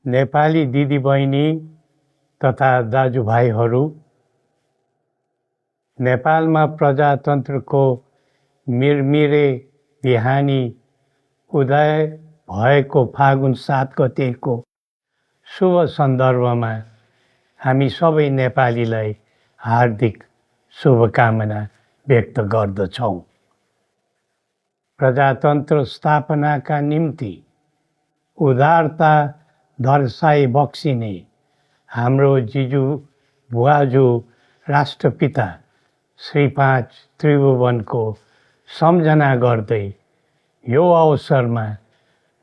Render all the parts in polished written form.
नेपाली दिदीबहिनी तथा दाजुभाइहरू, नेपालमा प्रजातन्त्रको मिरमिरे बिहानी उदय भएको फागुन 7 गतेको शुभ सन्दर्भमा हामी सबै नेपालीलाई हार्दिक शुभकामना व्यक्त गर्दछौँ। प्रजातन्त्र स्थापनाका निम्ति उदारता दर्शाइ बक्सिने हाम्रो जिजु बुवाजु राष्ट्रपिता श्री 5 त्रिभुवनको सम्झना गर्दै यो अवसरमा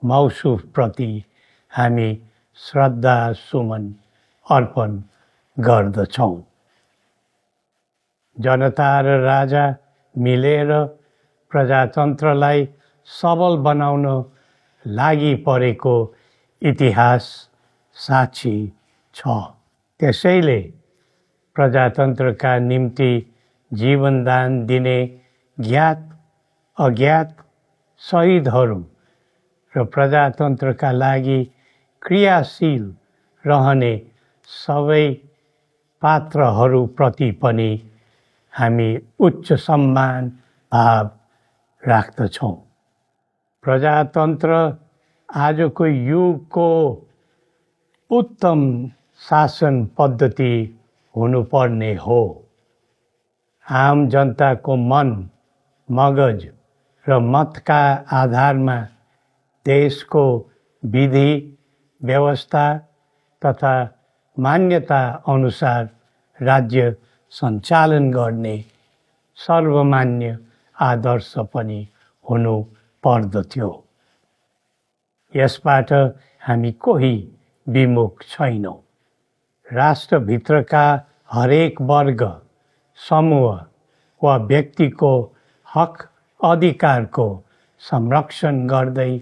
मौसुफप्रति हामी श्रद्धा सुमन अर्पण गर्दछौँ। जनता र राजा मिलेर प्रजातन्त्रलाई सबल बनाउन लागि परेको इतिहास साक्षी छ। त्यसैले प्रजातन्त्रका निम्ति जीवनदान दिने ज्ञात अज्ञात शहीदहरू र प्रजातन्त्रका लागि क्रियाशील रहने सबै पात्रहरूप्रति पनि हामी उच्च सम्मान भाव राख्दछौँ। प्रजातन्त्र आजको युगको उत्तम शासन पद्धति हुनुपर्ने हो। आम जनताको मन, मगज र मतका आधारमा देशको विधि व्यवस्था तथा मान्यता अनुसार राज्य सञ्चालन गर्ने सर्वमान्य आदर्श पनि हुनु पर्दथ्यो। यसबाट हामी कोही विमुख छैनौँ। राष्ट्रभित्रका हरेक वर्ग, समूह वा व्यक्तिको हक अधिकारको संरक्षण गर्दै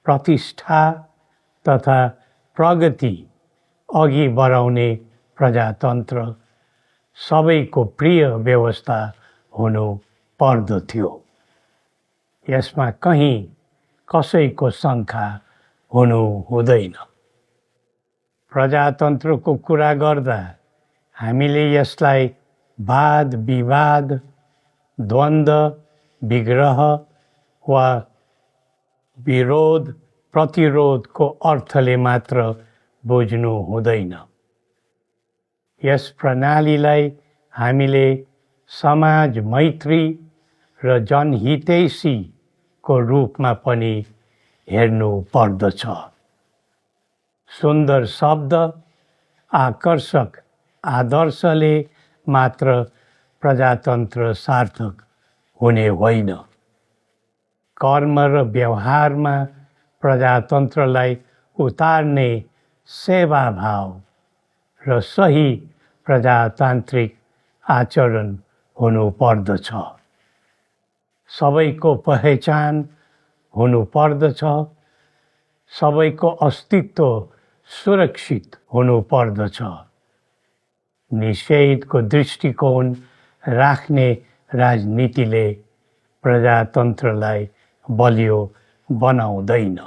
प्रतिष्ठा तथा प्रगति अघि बढाउने प्रजातन्त्र सबैको प्रिय व्यवस्था हुनु पर्दथ्यो। यसमा कहीँ कसैको शङ्का हुनु हुँदैन। प्रजातन्त्रको कुरा गर्दा हामीले यसलाई वाद विवाद, द्वन्द्व विग्रह वा विरोध प्रतिरोधको अर्थले मात्र बुझ्नु हुँदैन। यस प्रणालीलाई हामीले समाज मैत्री र जनहितैषीको रूपमा पनि हेर्नु पर्दछ। सुन्दर शब्द, आकर्षक आदर्शले मात्र प्रजातन्त्र सार्थक हुने होइन। कर्म र व्यवहारमा प्रजातन्त्रलाई उतार्ने सेवाभाव र सही प्रजातान्त्रिक आचरण हुनु पर्दछ। सबैको पहिचान हुनु पर्दछ। सबैको अस्तित्व सुरक्षित हुनु पर्दछ। निषेधको दृष्टिकोण राख्ने राजनीतिले प्रजातन्त्रलाई बलियो बनाउँदैन।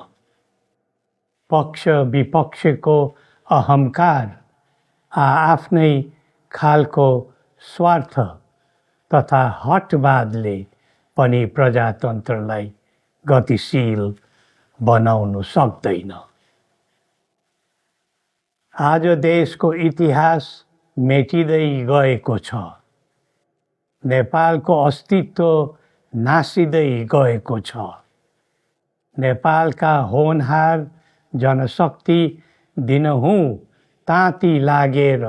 पक्ष विपक्षको अहङ्कार आफ्नै खालको स्वार्थ तथा हटवादले पनि प्रजातन्त्रलाई गतिशील बनाउन सक्दैन। आज देशको इतिहास मेटिँदै गएको छ। नेपालको अस्तित्व नासिँदै गएको छ। नेपालका होनहार जनशक्ति दिनहुँ ताती लागेर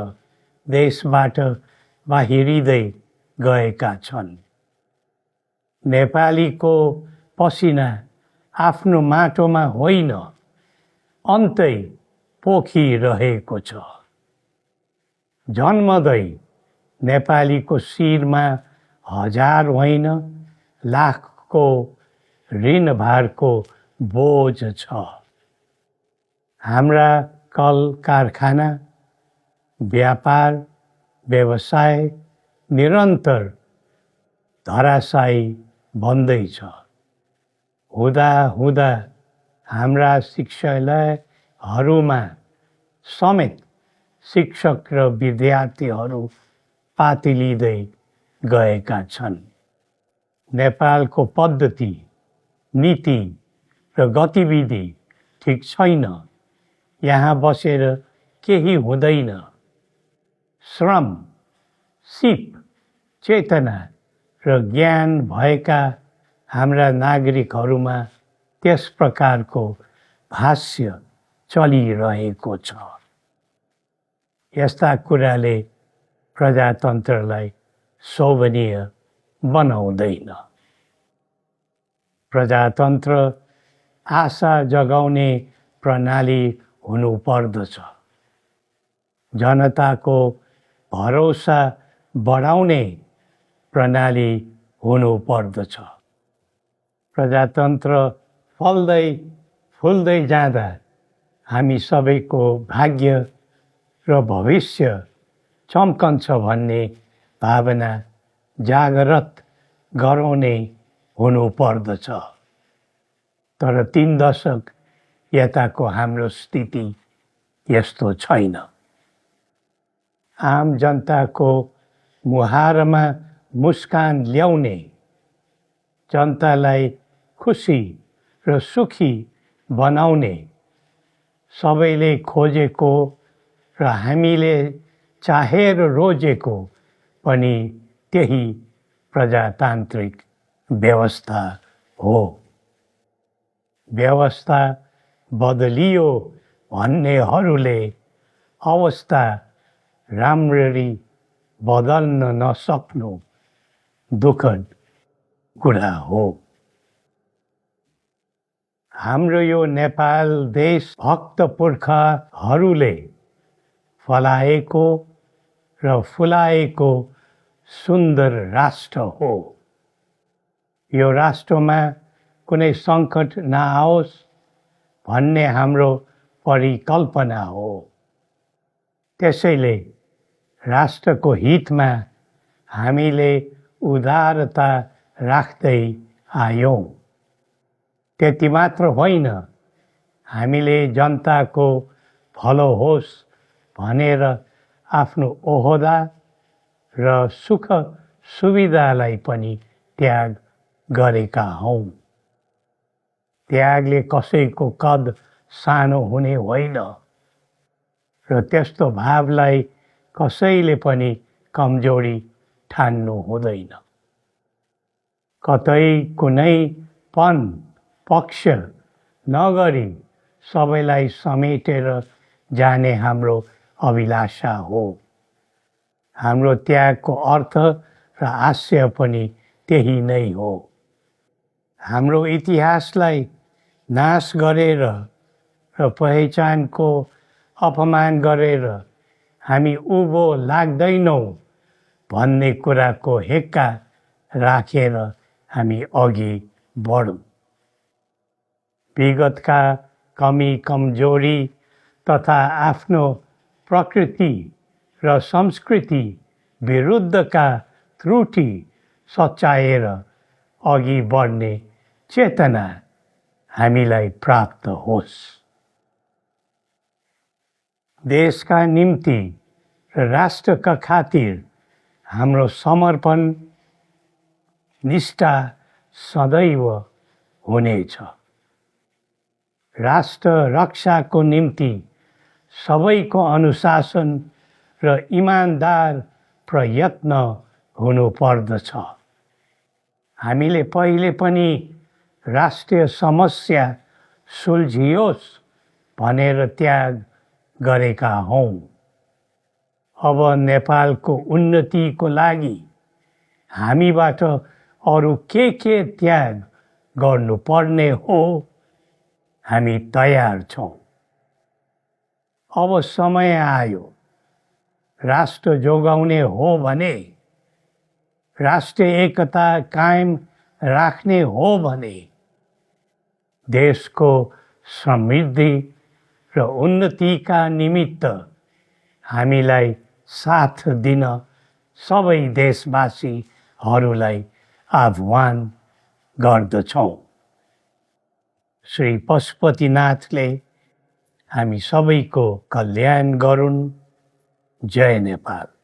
देशबाट बाहिरिँदै गएका छन्। नेपालीको पसिना आफ्नो माटोमा होइन, अन्तै पोखिरहेको छ। जन्मदै नेपालीको शिरमा हजार होइन, लाखको ऋणभारको बोझ छ। हाम्रा कल कारखाना, व्यापार व्यवसाय निरन्तर धराशायी बन्दैछ। हुँदा हुँदा हाम्रा शिक्षालयहरूमा समेत शिक्षक र विद्यार्थीहरू पातिलिँदै गएका छन्। नेपालको पद्धति, नीति र गतिविधि ठिक छैन। यहाँ बसेर केही हुँदैन। श्रम, सिप, चेतना र ज्ञान भएका हाम्रा नागरिकहरूमा त्यस प्रकारको भाष्य चलिरहेको छ। यस्ता कुराले प्रजातन्त्रलाई शोभनीय बनाउँदैन। प्रजातन्त्र आशा जगाउने प्रणाली हुनुपर्दछ। जनताको भरोसा बढाउने प्रणाली हुनुपर्दछ। प्रजातन्त्र फल्दै फुल्दै जाँदा हामी सबैको भाग्य र भविष्य चम्कन्छ भन्ने भावना जागृत गराउने हुनुपर्दछ। तर 3 दशक यताको हाम्रो स्थिति यस्तो छैन। आम जनताको मुहारमा मुस्कान ल्याउने, जनतालाई खुसी र सुखी बनाउने, सबैले खोजेको र हामीले चाहेर रोजेको पनि त्यही प्रजातान्त्रिक व्यवस्था हो। व्यवस्था बदलियो भन्नेहरूले अवस्था राम्ररी बदल्न नसक्नु दुःखद कुरा हो। हाम्रो यो नेपाल देश भक्त पुर्खाहरूले फलाएको र फुलाएको सुन्दर राष्ट्र हो। यो राष्ट्रमा कुनै सङ्कट नआओस् भन्ने हाम्रो परिकल्पना हो। त्यसैले राष्ट्रको हितमा हामीले उदारता राख्दै आयौँ। त्यति मात्र होइन, हामीले जनताको भलो होस् भनेर आफ्नो ओहदा र सुख सुविधालाई पनि त्याग गरेका हौँ। त्यागले कसैको कद सानो हुने होइन र त्यस्तो भावलाई कसैले पनि कमजोरी ठान्नु हुँदैन। कतै कुनै पक्ष नगरी सबैलाई समेटेर जाने हाम्रो अभिलाषा हो। हाम्रो त्यागको अर्थ र आशय पनि त्यही नै हो। हाम्रो इतिहासलाई नाश गरेर र पहिचानको अपमान गरेर हामी उँभो लाग्दैनौँ भन्ने कुराको हेक्का राखेर हामी अघि बढौँ। विगतका कमी कमजोरी तथा आफ्नो प्रकृति र संस्कृति विरुद्धका त्रुटि सच्याएर अघि बढ्ने चेतना हामीलाई प्राप्त होस्। देशका निम्ति र राष्ट्रका खातिर हाम्रो समर्पण निष्ठा सदैव हुनेछ। राष्ट्र रक्षाको निम्ति सबैको अनुशासन र इमानदार प्रयत्न हुनुपर्दछ। हामीले पहिले पनि राष्ट्रिय समस्या सुल्झियोस् भनेर त्याग गरेका हौँ। अब नेपालको उन्नतिको लागि हामीबाट अरू के त्याग गर्नुपर्ने हो, हामी तयार छौँ। अब समय आयो। राष्ट्र जोगाउने हो भने, राष्ट्रिय एकता कायम राख्ने हो भने, देशको समृद्धि र उन्नतिका निमित्त हामीलाई साथ दिन सबै देशवासीहरूलाई आह्वान गर्दछौँ। श्री पशुपतिनाथले हामी सबैको कल्याण गरून्। जय नेपाल।